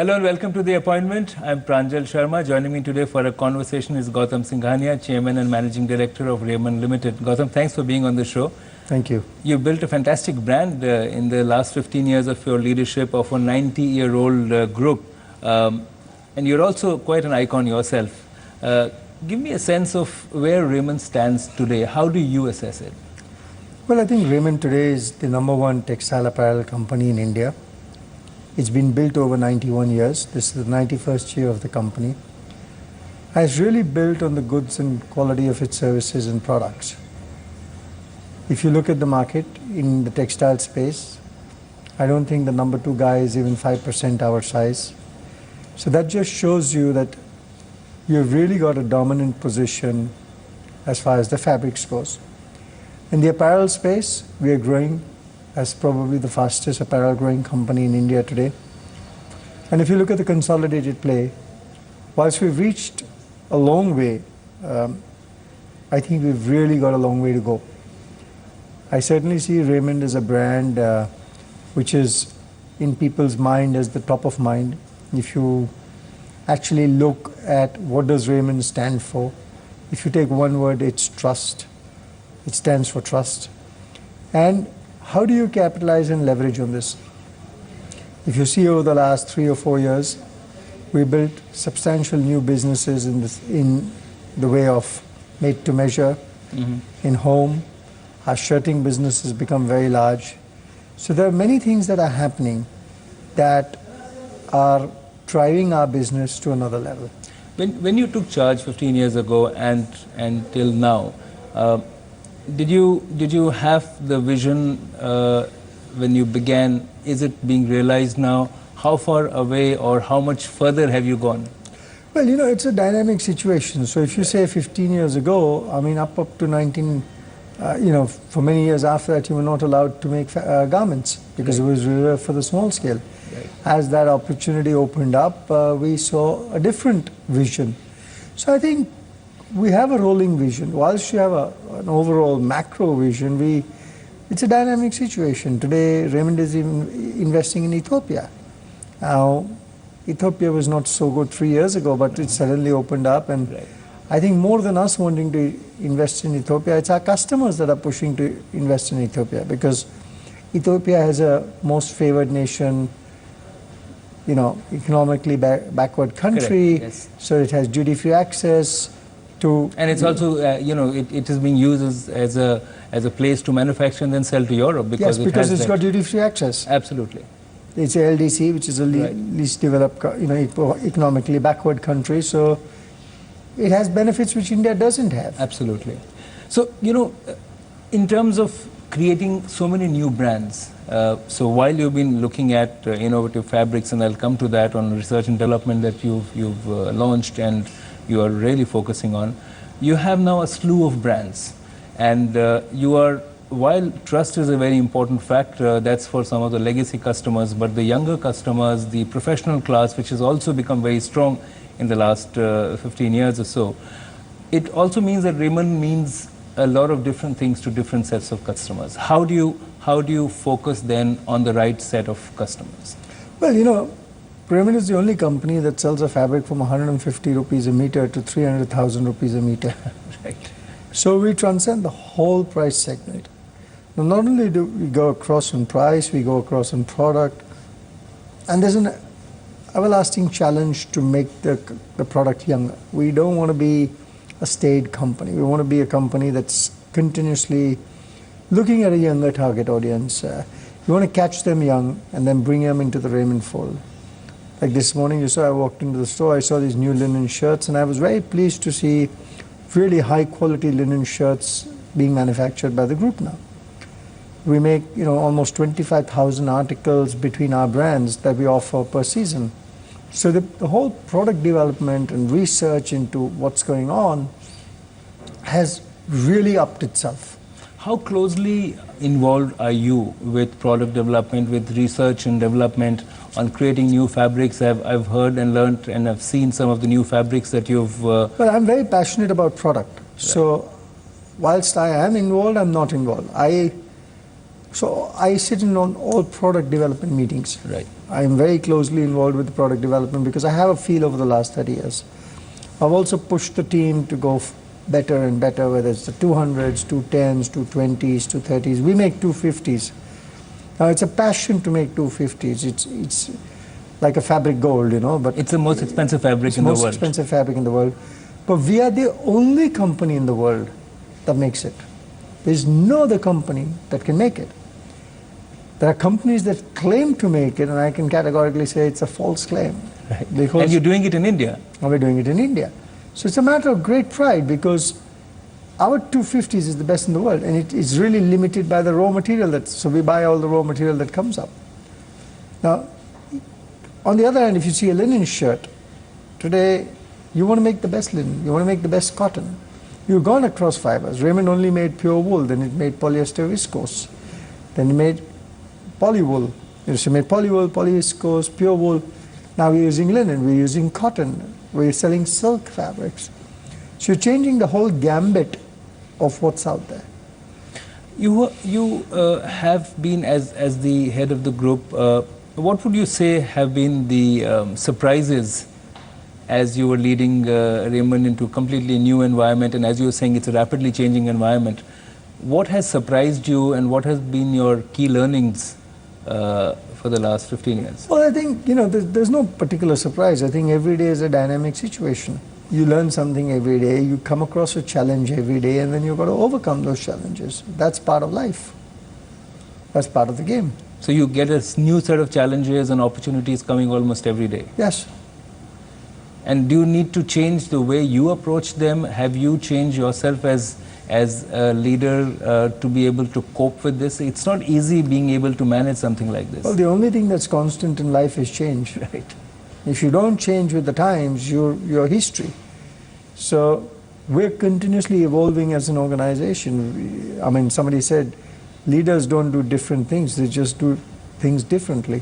Hello and welcome to The Appointment. I'm Pranjal Sharma. Joining me today for a conversation is Gautam Singhania, Chairman and Managing Director of Raymond Limited. Gautam, thanks for being on the show. Thank you. You built a fantastic brand in the last 15 years of your leadership of a 90-year-old group. And you're also quite an icon yourself. Give me a sense of where Raymond stands today. How do you assess it? Well, I think Raymond today is the #1 textile apparel company in India. It's been built over 91 years. This is the 91st year of the company. It's really built on the goods and quality of its services and products. If you look at the market in the textile space, I don't think the #2 guy is even 5% our size. So that just shows you that you've really got a dominant position as far as the fabrics goes. In the apparel space, we are growing as probably the fastest apparel growing company in India today. And if you look at the consolidated play, whilst we've reached a long way, I think we've really got a long way to go. I certainly see Raymond as a brand which is in people's mind as the top of mind. If you actually look at what does Raymond stand for, if you take one word, it's trust. It stands for trust. And how do you capitalize and leverage on this? If you see over the last 3 or 4 years, we built substantial new businesses in the way of made to measure, in home. Our shirting business has become very large. So there are many things that are happening that are driving our business to another level. When you took charge 15 years ago and till now, did you have the vision when you began? Is it being realized now? How far away or how much further have you gone? Well, you know, it's a dynamic situation. So if you say 15 years ago, I mean, up to 19, for many years after that, you were not allowed to make garments because it was reserved for the small scale. Right. As that opportunity opened up, we saw a different vision. So I think we have a rolling vision. Whilst you have an overall macro vision, it's a dynamic situation. Today, Raymond is even investing in Ethiopia. Now, Ethiopia was not so good 3 years ago, but it suddenly opened up. And I think more than us wanting to invest in Ethiopia, it's our customers that are pushing to invest in Ethiopia, because Ethiopia has a most favored nation, economically backward country. Yes. So it has duty-free access. And it's also, it is being used as a place to manufacture and then sell to Europe because it's got duty-free access. Absolutely. It's a LDC, which is a least developed, economically backward country. So it has benefits which India doesn't have. Absolutely. So, in terms of creating so many new brands, so while you've been looking at innovative fabrics, and I'll come to that on research and development that you've launched and you are really focusing on, you have now a slew of brands, and while trust is a very important factor, that's for some of the legacy customers, but the younger customers, the professional class, which has also become very strong in the last 15 years or so, it also means that Raymond means a lot of different things to different sets of customers. How do you focus then on the right set of customers? Well, Raymond is the only company that sells a fabric from 150 rupees a meter to 300,000 rupees a meter. Right. So we transcend the whole price segment. Now, not only do we go across on price, we go across on product, and there's an everlasting challenge to make the product younger. We don't want to be a staid company. We want to be a company that's continuously looking at a younger target audience. We want to catch them young and then bring them into the Raymond fold. Like this morning, you saw I walked into the store, I saw these new linen shirts, and I was very pleased to see really high quality linen shirts being manufactured by the group now. We make almost 25,000 articles between our brands that we offer per season. So the whole product development and research into what's going on has really upped itself. How closely involved are you with product development, with research and development on creating new fabrics? I've heard and learned and I've seen some of the new fabrics that you've... Well, I'm very passionate about product. Right. So whilst I am involved, I'm not involved. So I sit in on all product development meetings. Right. I'm very closely involved with the product development because I have a feel over the last 30 years. I've also pushed the team to go better and better, whether it's the 200s, 210s, 220s, 230s. We make 250s. Now it's a passion to make 250s. It's like a fabric gold, you know. But it's the most expensive fabric in the world. It's the most expensive fabric in the world. But we are the only company in the world that makes it. There's no other company that can make it. There are companies that claim to make it, and I can categorically say it's a false claim. Right. And you're doing it in India. And we're doing it in India. So it's a matter of great pride because our 250s is the best in the world, and it is really limited by the raw material. So we buy all the raw material that comes up. Now, on the other hand, if you see a linen shirt, today you want to make the best linen, you want to make the best cotton. You've gone across fibers. Raymond only made pure wool, then it made polyester viscose, then it made polywool. So made polywool, polyviscose, pure wool. Now we're using linen, we're using cotton, we're selling silk fabrics. So you're changing the whole gambit of what's out there. You have been, as the head of the group, what would you say have been the surprises as you were leading Raymond into a completely new environment, and as you were saying, it's a rapidly changing environment. What has surprised you, and what has been your key learnings for the last 15 years? Well, I think, you know, there's no particular surprise. I think every day is a dynamic situation. You learn something every day, you come across a challenge every day, and then you've got to overcome those challenges. That's part of life. That's part of the game. So you get a new set of challenges and opportunities coming almost every day. Yes. And do you need to change the way you approach them? Have you changed yourself as a leader to be able to cope with this? It's not easy being able to manage something like this. Well, the only thing that's constant in life is change. Right. If you don't change with the times, you're history. So we're continuously evolving as an organization. I mean, somebody said, leaders don't do different things, they just do things differently.